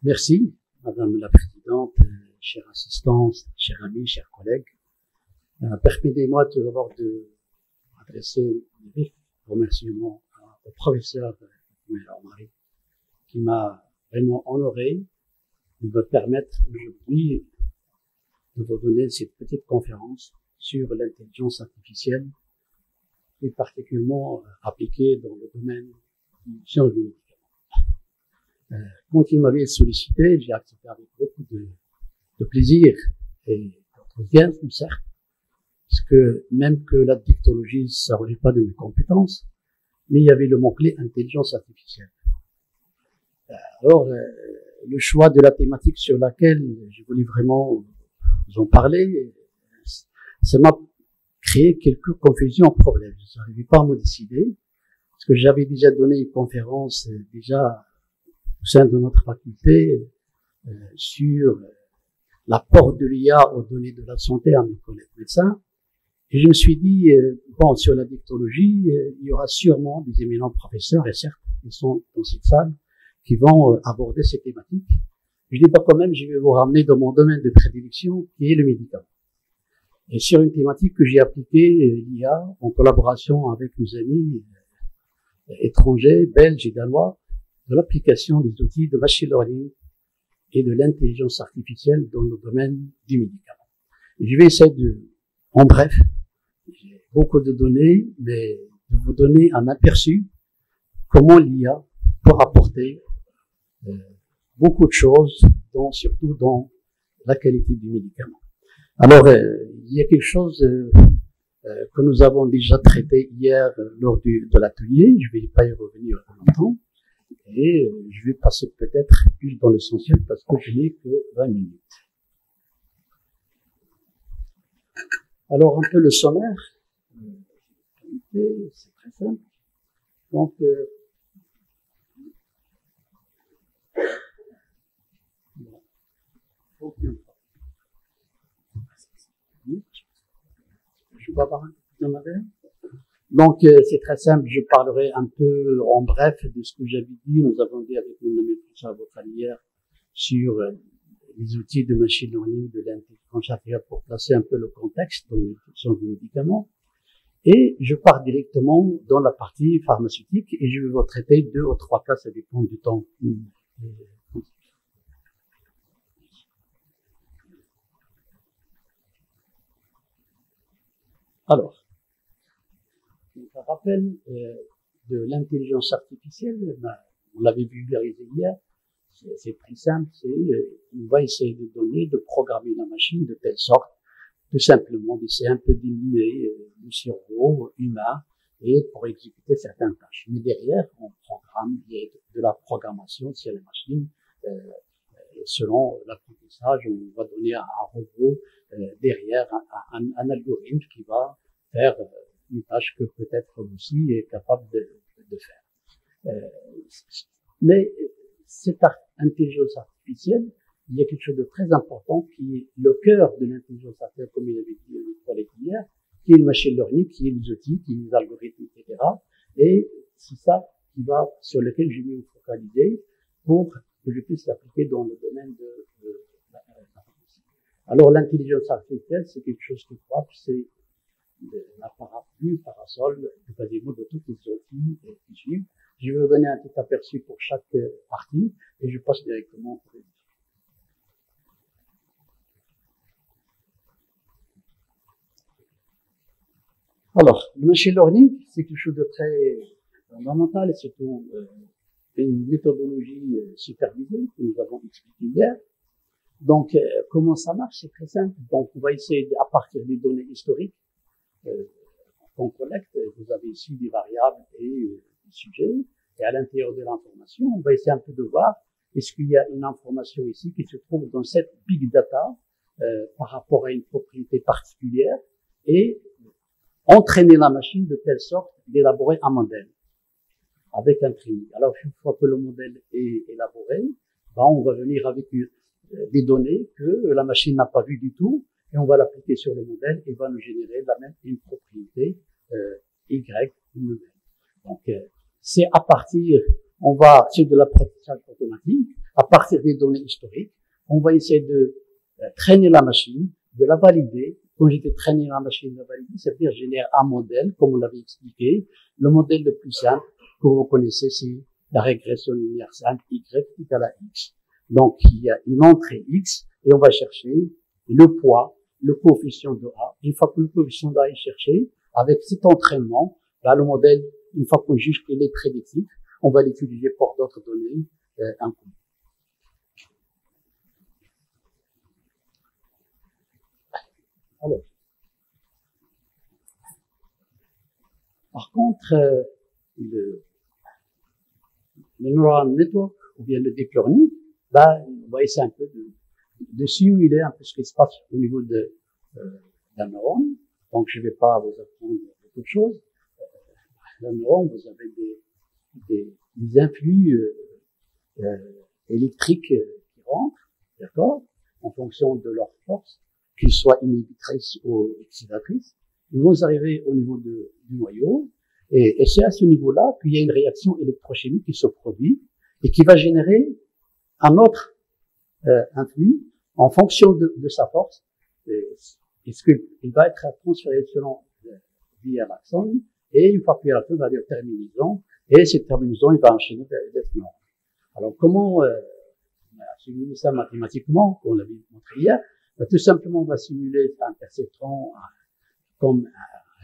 Merci, Madame la Présidente, chère assistante, chers amis, chers collègues. Permettez-moi tout d'abord de adresser un vif remerciement au professeur Omari, qui m'a vraiment honoré de me permettre aujourd'hui de vous donner cette petite conférence sur l'intelligence artificielle, et particulièrement appliquée dans le domaine du sciences du médicament. Quand il m'avait sollicité, j'ai accepté avec beaucoup de plaisir et d'enthousiasme, certes, parce que même que la dictologie, ça ne relève pas de mes compétences, mais il y avait le mot-clé intelligence artificielle. Alors, le choix de la thématique sur laquelle je voulais vraiment vous en parler, ça m'a créé quelques confusions, problèmes. Je n'arrivais pas à me décider, parce que j'avais déjà donné une conférence déjà au sein de notre faculté sur l'apport de l'IA aux données de la santé à mes collègues médecins. Et je me suis dit, bon, sur la dictologie, il y aura sûrement des éminents professeurs, et certes, ils sont dans cette salle, qui vont aborder ces thématiques. Je dis pas quand même, je vais vous ramener dans mon domaine de prédilection, qui est le médicament. Et sur une thématique que j'ai appliquée, l'IA, en collaboration avec mes amis étrangers, belges et danois, de l'application des outils de machine learning et de l'intelligence artificielle dans le domaine du médicament. Et je vais essayer en bref, j'ai beaucoup de données, mais de vous donner un aperçu comment l'IA peut apporter beaucoup de choses, surtout dans la qualité du médicament. Alors, il y a quelque chose que nous avons déjà traité hier lors de l'atelier, je ne vais pas y revenir longtemps, et je vais passer peut-être plus dans l'essentiel parce que je n'ai que 20 minutes. Alors, un peu le sommaire, c'est très simple. Donc, je peux avoir un peu de verre. Donc, c'est très simple, je parlerai un peu en bref de ce que j'avais dit. Nous avons dit avec mon ami François Bocal hier sur les outils de machine learning, de l'intelligence artificielle pour placer un peu le contexte dans l'utilisation du médicament. Et je pars directement dans la partie pharmaceutique et je vais vous traiter 2 ou 3 cas, ça dépend du temps. Alors, un rappel de l'intelligence artificielle, on l'avait vulgarisé hier, c'est très simple, on va essayer de programmer la machine de telle sorte, tout simplement d'essayer un peu d'émuler le cerveau humain et pour exécuter certaines tâches. Mais derrière, on programme, il y a de la programmation sur la machine, selon l'apprentissage, on va donner à un robot derrière un algorithme qui va faire une tâche que peut-être aussi est capable de faire. Mais cette intelligence artificielle, il y a quelque chose de très important qui est le cœur de l'intelligence artificielle, comme il avait dit notre collègue hier, qui est le machine learning, qui est les outils, qui est les algorithmes, etc. Et c'est ça sur lequel je vais me focaliser pour que je puisse l'appliquer dans le domaine de la pharmacie. Alors, l'intelligence artificielle, c'est quelque chose qui croît, c'est la parapluie, parasol, quasiment de tous les outils qui suivent. Je vais vous donner un petit aperçu pour chaque partie et je passe directement pour les. Alors, le machine learning, c'est quelque chose de très fondamental et surtout une méthodologie supervisée que nous avons expliquée hier. Donc, comment ça marche? C'est très simple. Donc, on va essayer, à partir des données historiques qu'on collecte, vous avez ici des variables et des sujets, et à l'intérieur de l'information, on va essayer un peu de voir est-ce qu'il y a une information ici qui se trouve dans cette big data par rapport à une propriété particulière et entraîner la machine de telle sorte d'élaborer un modèle avec un training. Alors, une fois que le modèle est élaboré, on va venir avec des données que la machine n'a pas vues du tout, et on va l'appliquer sur le modèle et va nous générer une propriété Y, une nouvelle. Donc, c'est à partir, on va, c'est de l'apprentissage automatique, à partir des données historiques, on va essayer de traîner la machine, de la valider. Quand j'ai dit traîner la machine, de la valider, c'est-à-dire générer un modèle, comme on l'avait expliqué. Le modèle le plus simple que vous connaissez, c'est la régression linéaire simple, y égale à x. Donc, il y a une entrée x, et on va chercher le poids, le coefficient de A. Une fois que le coefficient de A est cherché, avec cet entraînement, là, le modèle, une fois qu'on juge qu'il est prédictif, on va l'utiliser pour d'autres données, un coup. Alors, par contre, le neural network, ou bien le deep learning, on va essayer un peu de simuler un peu ce qui se passe au niveau d'un neurone. Donc, je ne vais pas vous apprendre beaucoup de choses. D'un neurone, vous avez des influx électriques qui rentrent, d'accord, en fonction de leur force, qu'ils soient inhibitrices ou excitatrices. Ils vont arriver au niveau du noyau, et c'est à ce niveau-là qu'il y a une réaction électrochimique qui se produit et qui va générer un autre influx en fonction de sa force. Est-ce qu'il va être transféré selon via l'axone, et une fois qu'il y a l'axone, il va dire terminaison, et cette terminaison, il va enchaîner des neurones. Alors, comment on a simulé ça mathématiquement, on l'avait montré hier? Tout simplement, on va simuler un perceptron comme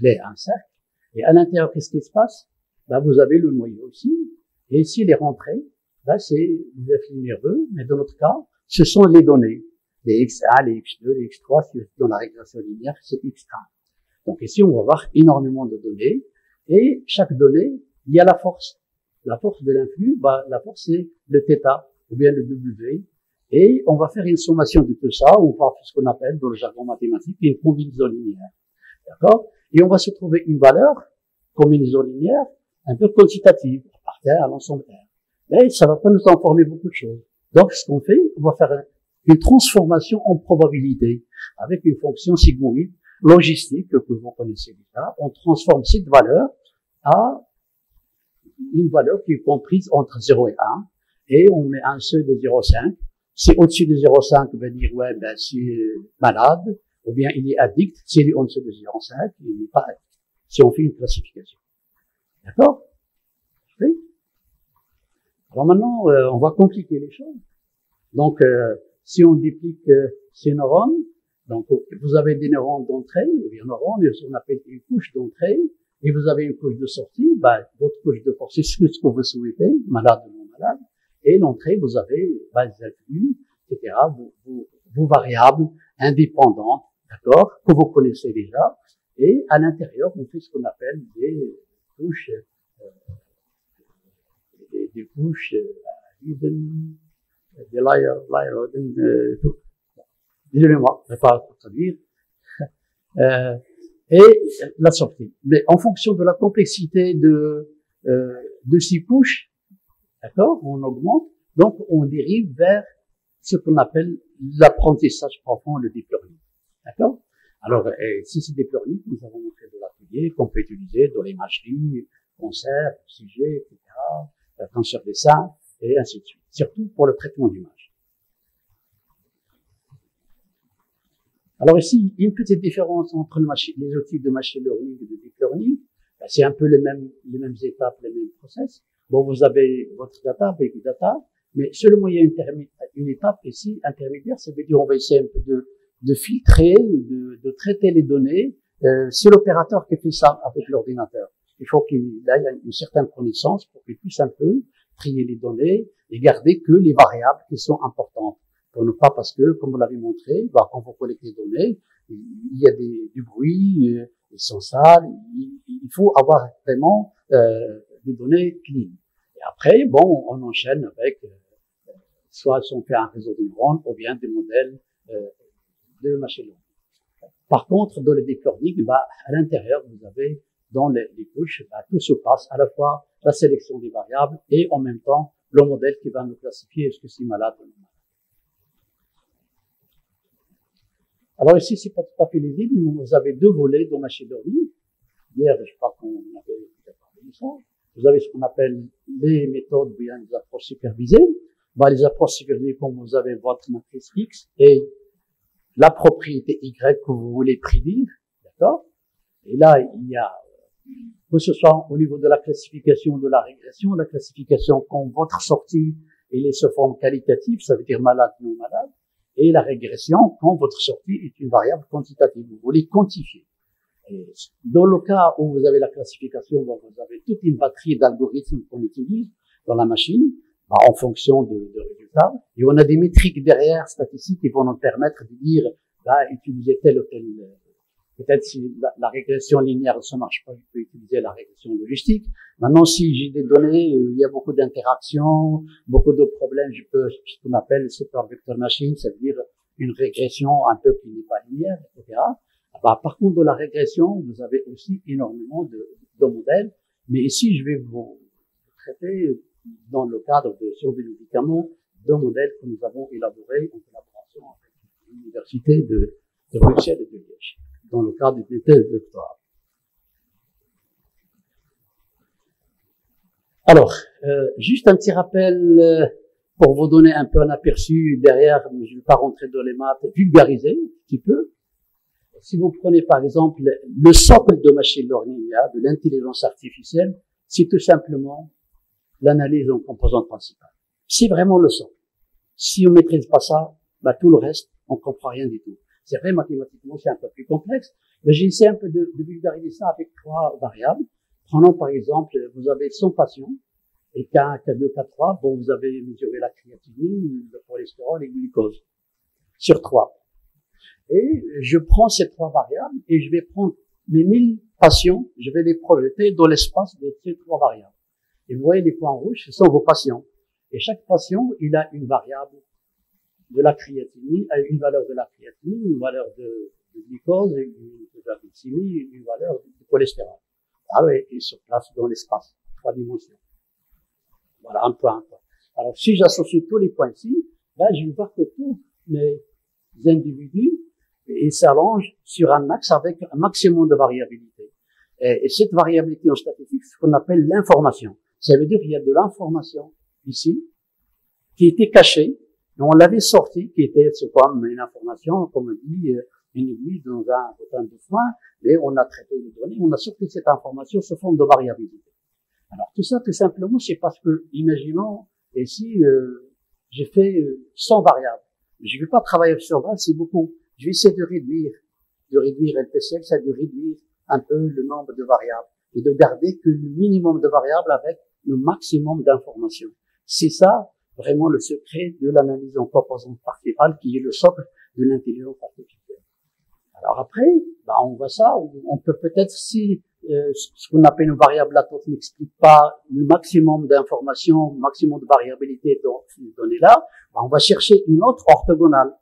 un cercle, et à l'intérieur, qu'est-ce qui se passe? Vous avez le noyau aussi, et s'il est rentré, c'est les influx nerveux, mais dans notre cas, ce sont les données. Les X1, les X2, les X3, dans la régression linéaire, c'est X1. Donc ici, on va avoir énormément de données, et chaque donnée, il y a la force. La force de l'influx, la force, c'est le θ, ou bien le W, et on va faire une sommation de tout ça, on va faire ce qu'on appelle, dans le jargon mathématique, une combinaison linéaire. D'accord? Et on va se trouver une valeur, combinaison linéaire, un peu quantitative, par terre à l'ensemble R. Mais ça va pas nous informer beaucoup de choses. Donc, ce qu'on fait, on va faire une transformation en probabilité, avec une fonction sigmoïde, logistique, que vous connaissez déjà. On transforme cette valeur à une valeur qui est comprise entre 0 et 1, et on met un seuil de 0,5. Si au-dessus de 0,5, on va dire, ouais, s'il est malade, ou bien il est addict. S'il est en dessous de 0,5, il n'est pas addict. Si on fait une classification. D'accord? Oui. Alors maintenant, on va compliquer les choses. Donc, si on duplique ces neurones, donc vous avez des neurones d'entrée, des neurones, on appelle une couche d'entrée, et vous avez une couche de sortie, votre couche de sortie, c'est ce que vous souhaitez, malade ou non malade, et l'entrée, vous avez les influx, etc., vos variables indépendantes, d'accord, que vous connaissez déjà, et à l'intérieur, on fait ce qu'on appelle des couches, des couches hidden, des désolez-moi, je ne vais pas traduire, et la sortie. Mais en fonction de la complexité de ces couches, d'accord, on augmente, donc on dérive vers ce qu'on appelle l'apprentissage profond, le deep learning. D'accord? Alors, si c'est deep learning, nous avons montré de l'atelier qu'on peut utiliser dans l'imagerie, cancer, sujet, etc., cancer des seins, et ainsi de suite. Surtout pour le traitement d'image. Alors ici, une petite différence entre les outils de machine learning et de deep learning. C'est un peu les mêmes étapes, les mêmes process. Bon, vous avez votre data, big data, mais seulement il y a une étape ici, intermédiaire, ça veut dire on va essayer un peu de filtrer, de traiter les données. C'est l'opérateur qui fait ça avec l'ordinateur. Il faut qu'il ait une certaine connaissance pour qu'il puisse un peu trier les données et garder que les variables qui sont importantes. Pour ne pas, parce que, comme vous l'avez montré, quand vous collectez les données, il y a du bruit, ils sont sales, il faut avoir vraiment des données clean. Et après, on enchaîne avec soit on fait un réseau de neurones ou bien des modèles de machine learning. Par contre, dans le deep learning, à l'intérieur, vous avez dans les couches, tout se passe, à la fois la sélection des variables et en même temps le modèle qui va nous classifier est-ce que c'est malade ou non malade. Alors ici, c'est pas tout à fait lisible, mais vous avez deux volets dans machine learning. Hier, je crois qu'on avait parlé de ça. vous avez ce qu'on appelle les méthodes ou bien les approches supervisées. Les approches supervisées, comme vous avez votre matrice X et la propriété Y que vous voulez prédire, d'accord? Et là, il y a, que ce soit au niveau de la classification de la régression, la classification quand votre sortie elle est sous forme qualitative, ça veut dire malade, non malade, et la régression quand votre sortie est une variable quantitative, vous voulez quantifier. Et dans le cas où vous avez la classification, vous avez toute une batterie d'algorithmes qu'on utilise dans la machine, en fonction de résultats, et on a des métriques derrière, statistiques, qui vont nous permettre de dire, utiliser tel ou tel. Peut-être si la régression linéaire ne marche pas, je peux utiliser la régression logistique. Maintenant, si j'ai des données, il y a beaucoup d'interactions, beaucoup de problèmes, je peux, ce qu'on appelle super vector machine, c'est-à-dire une régression un peu qui n'est pas linéaire, etc. Par contre, dans la régression, vous avez aussi énormément de modèles. Mais ici, je vais vous traiter dans le cadre sur des médicaments, de modèles que nous avons élaborés en collaboration avec l'université de Bruxelles et de Liège, dans le cadre des thèses de doctorat. Alors, juste un petit rappel pour vous donner un peu un aperçu derrière, mais je ne vais pas rentrer dans les maths, vulgariser un petit peu. Si vous prenez par exemple le socle de machine learning, de l'intelligence artificielle, c'est tout simplement l'analyse en composante principale. C'est vraiment le socle. Si on maîtrise pas ça, tout le reste, on comprend rien du tout. C'est vrai, mathématiquement, c'est un peu plus complexe, mais j'ai essayé un peu de vulgariser ça avec 3 variables. Prenons par exemple, vous avez 100 patients, et K1, K2, K3, vous avez mesuré la créatinine, le cholestérol et le glucose, sur 3. Et je prends ces 3 variables, et je vais prendre mes 1000 patients, je vais les projeter dans l'espace de ces 3 variables. Et vous voyez les points rouges, ce sont vos patients. Et chaque patient, il a une variable de la créatinine, une valeur de la créatinine, une valeur de glucose, de la glycémie, une valeur de cholestérol. Et se place dans l'espace, 3 dimensions. Voilà, un point, un point. Alors, si j'associe tous les points ici, je vais voir que tous mes individus, ils s'allongent sur un axe avec un maximum de variabilité. Et cette variabilité en statistique, c'est ce qu'on appelle l'information. Ça veut dire qu'il y a de l'information ici, qui était cachée, et on l'avait sortie, qui était, c'est comme une information, comme on dit, une aiguille dans un bouton de foin, mais on a traité les données, on a sorti cette information sous forme de variabilité. Alors tout ça, tout simplement, c'est parce que, imaginons, ici, j'ai fait 100 variables. Je ne vais pas travailler sur 20, c'est beaucoup. Je vais essayer de réduire LPCL, c'est de réduire un peu le nombre de variables et de garder que le minimum de variables avec le maximum d'informations. C'est ça, vraiment, le secret de l'analyse en composante principale, qui est le socle de l'intelligence artificielle. Alors après, on voit ça, on peut peut-être, si ce qu'on appelle une variable latente n'explique pas le maximum d'informations, le maximum de variabilité dans ces données-là, on va chercher une autre orthogonale,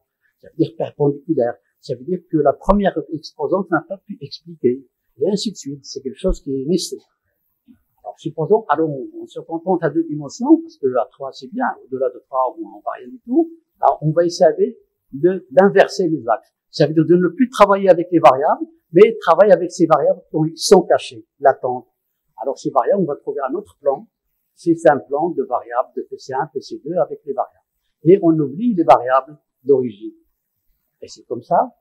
ça veut dire perpendiculaire. Ça veut dire que la première exposante n'a pas pu expliquer, et ainsi de suite. C'est quelque chose qui est nécessaire. Alors, supposons, alors on se contente à 2 dimensions, parce que à 3 c'est bien, au-delà de 3 on va rien du tout. Alors, on va essayer d'inverser les axes. Ça veut dire de ne plus travailler avec les variables, mais travailler avec ces variables qui sont cachées, latentes. Alors, ces variables, on va trouver un autre plan. C'est un plan de variables de PC1, PC2 avec les variables. Et on oublie les variables d'origine. Et c'est comme ça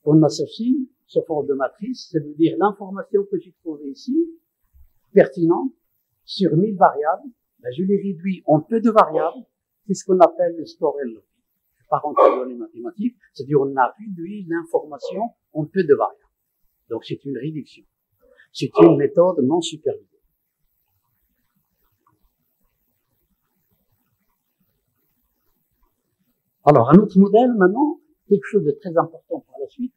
qu'on associe ce forme de matrice, ça veut dire l'information que j'ai trouvée ici, pertinente, sur 1000 variables, je les réduis en peu de variables, c'est ce qu'on appelle le score L. Je ne vais pas rentrer dans les mathématiques, c'est-à-dire on a réduit l'information en peu de variables. Donc c'est une réduction. C'est une méthode non supervisée. Alors un autre modèle maintenant, quelque chose de très important pour la suite.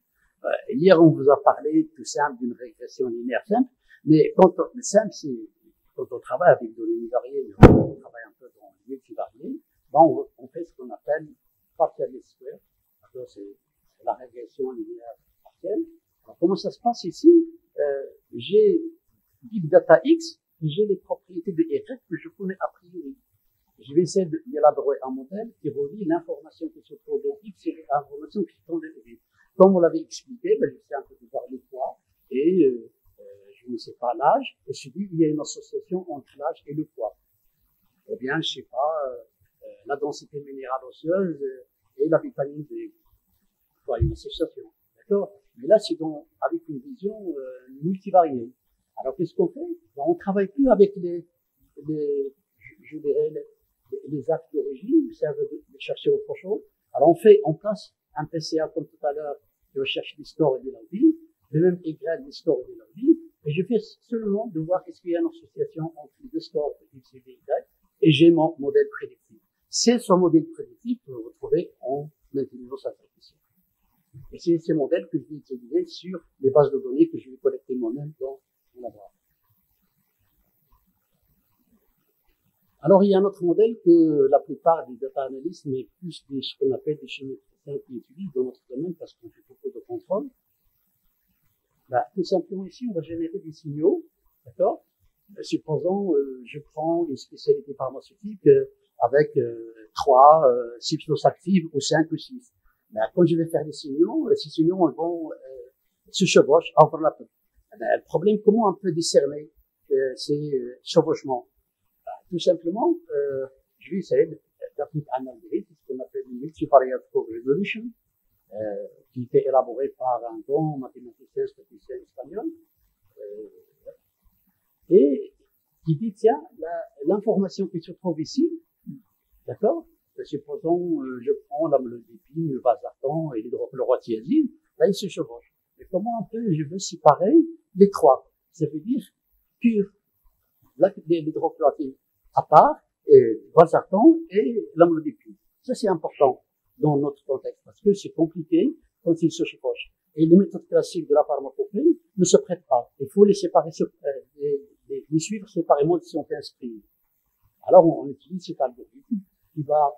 Hier, on vous a parlé tout simple d'une régression linéaire simple, mais quand on travaille avec des données variées, on travaille un peu dans les multivariés, on fait ce qu'on appelle partial square. C'est la régression linéaire partielle. Alors, comment ça se passe ici? J'ai big data X, et j'ai les propriétés de Y que je connais a priori. Je vais essayer d'élaborer un modèle qui relie l'information qui se trouve dans X et l'information qui se trouve dans Y. Comme on l'avait expliqué, j'essaie un peu de voir les poids et je connaissais pas l'âge, et je dis, il y a une association entre l'âge et le poids. Ou bien, je sais pas, la densité minérale osseuse et la vitamine D. Soit une association. D'accord? Mais là, c'est avec une vision multivariée. Alors, qu'est-ce qu'on fait? Ben, on travaille plus avec je dirais, les actes d'origine, ça veut chercher autre chose. Alors, on place un PCA comme tout à l'heure, qui recherche l'histoire et de la vie, le même égrène l'histoire et de la vie, et je fais seulement de voir est-ce qu'il y a une association entre les deux scores X et Y, et j'ai mon modèle prédictif. C'est ce modèle prédictif que vous retrouvez en intelligence artificielle. Et c'est ces modèles que je vais utiliser sur les bases de données que je vais collecter moi-même dans mon laboratoire. Alors, il y a un autre modèle que la plupart des data analystes, mais plus ce qu'on appelle des chimiotératiciens qui utilisent dans notre domaine parce qu'on fait beaucoup de contrôle. Tout simplement ici, on va générer des signaux, d'accord? Supposons, je prends une spécialité pharmaceutique avec 3 substances actives ou 5 ou 6. Quand je vais faire des signaux, ces signaux vont se chevaucher, overlapper. Le problème, comment on peut discerner ces chevauchements? Tout simplement, je vais essayer d'appliquer un algorithme, ce qu'on appelle une multivariate co-resolution, qui était élaboré par un grand mathématicien statisticien espagnol, et qui dit, tiens, l'information qui se trouve ici, d'accord? Supposons, je prends l'amlodipine, le valsartan et l'hydrochlorothiazide, là, ils se chevauchent. Mais comment je veux séparer les 3? Ça veut dire pur, l'hydrochlorothiazide à part, et valsartan et l'amlodipine. Ça, c'est important dans notre contexte, parce que c'est compliqué quand ils se chevauchent. Et les méthodes classiques de la pharmacopée ne se prêtent pas. Il faut les séparer, les suivre séparément si on fait un screening. Alors, on utilise cet algorithme qui va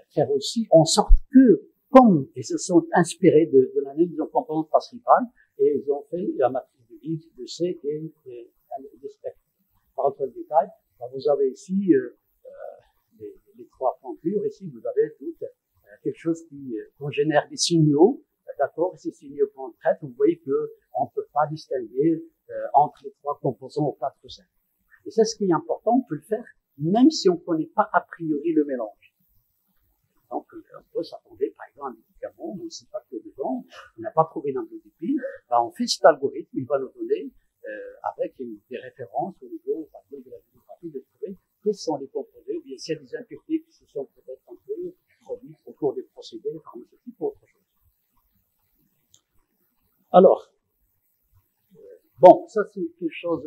faire aussi en sorte que, comme ils se sont inspirés de l'analyse en composante principale, et ils ont fait la matrice de X, de C et de spectre. Par contre, le détail, vous avez ici les 3 pointures. Ici, vous avez tout quelque chose qu'on génère des signaux, d'accord? Ces signaux qu'on traite, vous voyez que on ne peut pas distinguer entre les 3 composants ou 4 ou 5. Et ça, ce qui est important, on peut le faire même si on ne connaît pas a priori le mélange. Donc, on peut s'attendre, par exemple, à un médicament, on ne sait pas que dedans, on n'a pas trouvé d'amlodipine, on fait cet algorithme, il va nous donner, avec des références au niveau, par exemple, de la bibliographie, de trouver quels sont les composés, ou bien s'il y a des impuretés qui se sont peut-être un peu produites au cours des procédés pharmaceutiques ou autre chose. Alors, bon, ça c'est quelque chose,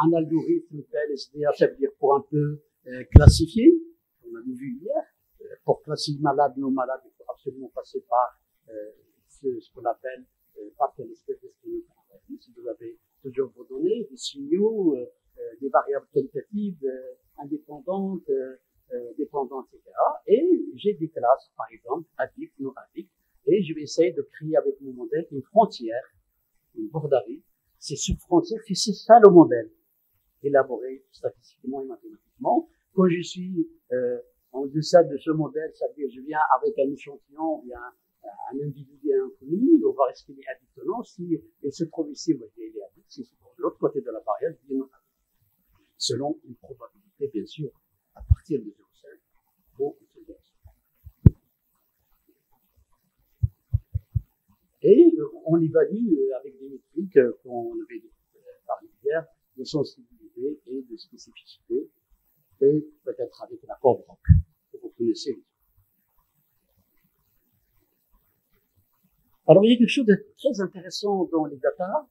un algorithme PLSDA, ça veut dire pour un peu classifier, on a vu hier, pour classifier malades, non malades, il faut absolument passer par ce qu'on appelle par quelle espèce d'estimation. Si vous avez toujours vos données, des signaux, des variables qualitatives, indépendantes, dépendantes, etc. Et j'ai des classes, par exemple, addicts, non addicts, et je vais essayer de créer avec mon modèle une frontière, une borderie. C'est cette frontière, c'est ça le modèle, élaboré statistiquement et mathématiquement. Quand je suis en deçà de ce modèle, ça veut dire je viens avec un échantillon, bien un individu inconnu, on va voir est-ce qu'il est addict ou non. Si il se trouve ici, vous voyez, il est addict. Si c'est de l'autre côté de la barrière, je dis non addict. Selon une probabilité, bien sûr, à partir de 0,5 ou 0,5. Et on évalue avec des métriques qu'on avait parlé hier, de sensibilité et de spécificité, et peut-être avec la courbe ROC, que vous connaissez. Alors, il y a quelque chose de très intéressant dans les data,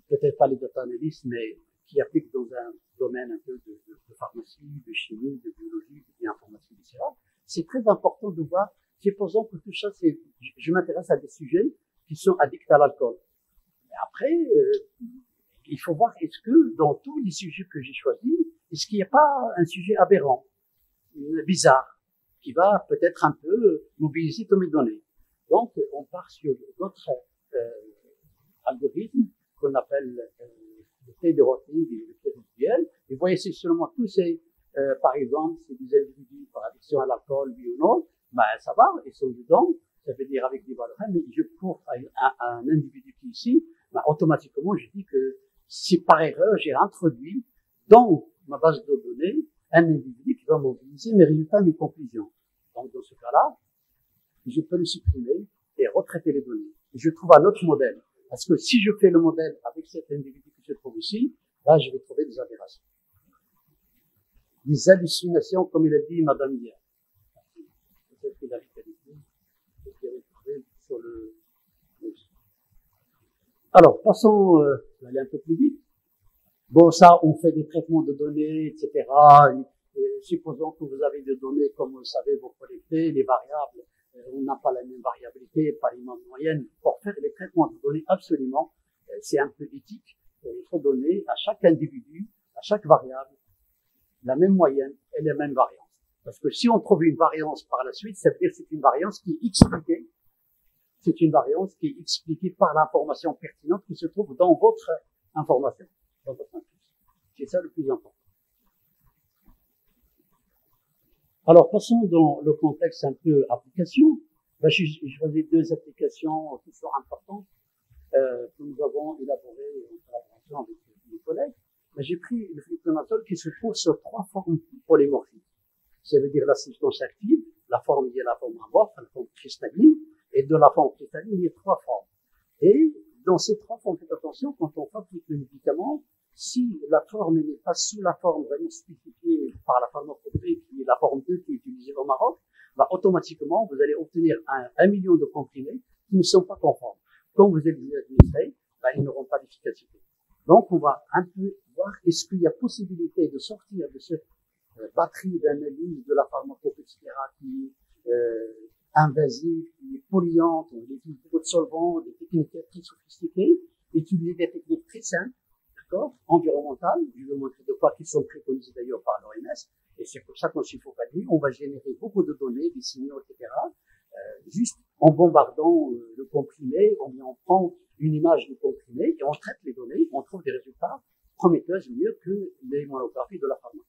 peut-être pas les data analystes, mais qui appliquent dans un domaine un peu de pharmacie, de chimie, de biologie, d'informatique, etc. C'est très important de voir, supposons que tout ça, je m'intéresse à des sujets qui sont addicts à l'alcool. Et après, il faut voir est-ce que dans tous les sujets que j'ai choisis, est-ce qu'il n'y a pas un sujet aberrant, bizarre, qui va peut-être un peu mobiliser toutes mes données. Donc, on part sur d'autres algorithmes qu'on appelle le test de routing et le test visuel. Et vous voyez, c'est seulement tous ces, par exemple, c'est des individus par addiction à l'alcool, oui ou non, ça va, ils sont dedans. Ça veut dire avec des valeurs, mais je cours à un individu qui est ici, automatiquement, je dis que si par erreur j'ai introduit dans ma base de données un individu qui va mobiliser mes résultats et mes conclusions. Donc dans ce cas-là, je peux le supprimer et retraiter les données. Et je trouve un autre modèle. Parce que si je fais le modèle avec cet individu que je trouve ici, là je vais trouver des aberrations. Des hallucinations, comme il a dit Madame hier. Peut-être qu'il a sur le... Alors, passons, je vais aller un peu plus vite. Bon, ça, on fait des traitements de données, etc. Supposons que vous avez des données, comme vous le savez, vous collectez, les variables, on n'a pas la même variabilité, pas les mêmes moyennes. Pour faire les traitements de données, absolument, c'est un peu éthique. Il faut donner à chaque individu, à chaque variable, la même moyenne et les mêmes variances. Parce que si on trouve une variance par la suite, ça veut dire que c'est une variance qui est expliquée. C'est une variance qui est expliquée par l'information pertinente qui se trouve dans votre information, dans votre intuition. C'est ça le plus important. Alors, passons dans le contexte un peu application. Là, je choisis deux applications qui sont importantes, que nous avons élaborées en collaboration avec mes collègues. J'ai pris le fluconazole qui se trouve sur trois formes polymorphiques. Ça veut dire la substance active, la forme qui est la forme amorphe, la forme cristalline, et de la forme cristalline, il y a trois formes. Et dans ces trois formes, faites attention, quand on fabrique le médicament, si la forme n'est pas sous la forme vraiment spécifiée par la pharmacopée, qui est la forme 2 qui est utilisée au Maroc, bah, automatiquement, vous allez obtenir un million de comprimés qui ne sont pas conformes. Quand vous allez les administrer, bah, ils n'auront pas d'efficacité. Donc, on va un peu voir est-ce qu'il y a possibilité de sortir de cette batterie d'analyse de la pharmacopée, etc., qui est invasive, qui est polluante, on utilise beaucoup de solvants, des techniques très sophistiquées, utiliser des techniques très simples, d'accord, environnementales, je vais vous montrer de quoi qui sont préconisées d'ailleurs par l'OMS, et c'est pour ça qu'on s'y focalise, on va générer beaucoup de données, des signaux, etc., juste en bombardant le comprimé, on prend une image du comprimé et on traite les données, on trouve des résultats prometteurs mieux que les monographies de la pharmacie.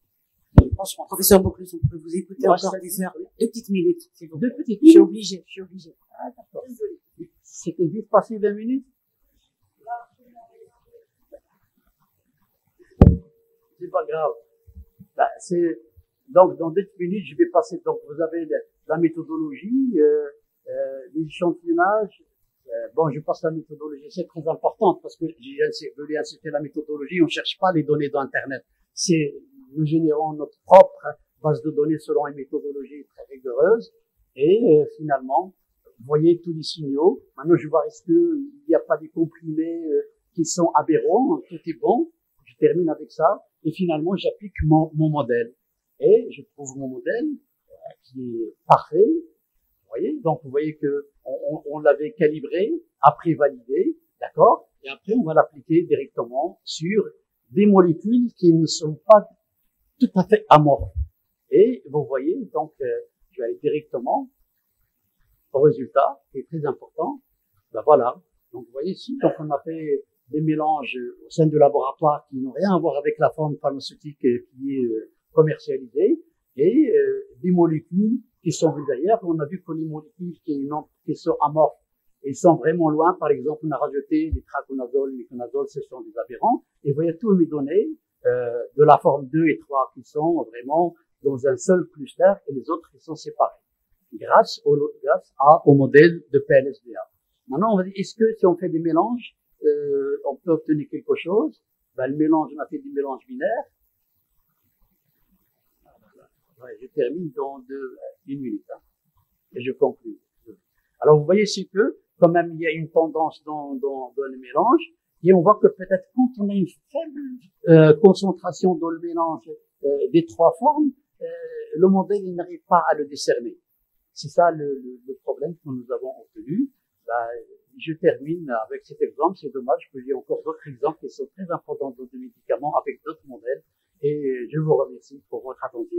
Professeur Boclus, on peut vous écouter encore des heures, 2 petites minutes, s'il vous plaît. 2 petites minutes? Je suis obligé. Ah, d'accord. C'était vite passé 20 minutes? C'est pas grave. Bah, donc, dans 2 minutes, je vais passer, donc, vous avez la méthodologie, l'échantillonnage. Bon, je passe la méthodologie, c'est très importante parce que je voulais inciter la méthodologie, on cherche pas les données d'Internet. Nous générons notre propre base de données selon une méthodologie très rigoureuse et finalement, vous voyez tous les signaux. Maintenant, je vois est-ce qu'il n'y a pas des comprimés qui sont aberrants, tout est bon. Je termine avec ça et finalement, j'applique mon modèle et je trouve mon modèle qui est parfait. Vous voyez, donc vous voyez que on l'avait calibré, après validé, d'accord, et après on va l'appliquer directement sur des molécules qui ne sont pas tout à fait amorphes. Et vous voyez, donc je vais aller directement au résultat, qui est très important. Ben voilà, donc vous voyez ici, donc on a fait des mélanges au sein du laboratoire qui n'ont rien à voir avec la forme pharmaceutique qui est commercialisée, et des molécules qui sont vues d'ailleurs. On a vu que les molécules qui sont amorphes, ils sont vraiment loin. Par exemple, on a rajouté les traconazole, les méconazole, ce sont des aberrants. Et vous voyez tous mes données de la forme 2 et 3 qui sont vraiment dans un seul cluster et les autres qui sont séparés. Grâce au modèle de PLSDA. Maintenant, on va dire, est-ce que si on fait des mélanges, on peut obtenir quelque chose? Ben, le mélange, on a fait des mélanges binaires. Ouais, je termine dans 1 minute, hein, et je conclue. Alors, vous voyez, c'est que, quand même, il y a une tendance dans le mélange, et on voit que peut-être quand on a une faible concentration dans le mélange des trois formes, le modèle il n'arrive pas à le décerner. C'est ça le problème que nous avons obtenu. Ben, je termine avec cet exemple. C'est dommage que j'ai encore d'autres exemples qui sont très importants dans des médicaments avec d'autres modèles. Et je vous remercie pour votre attention.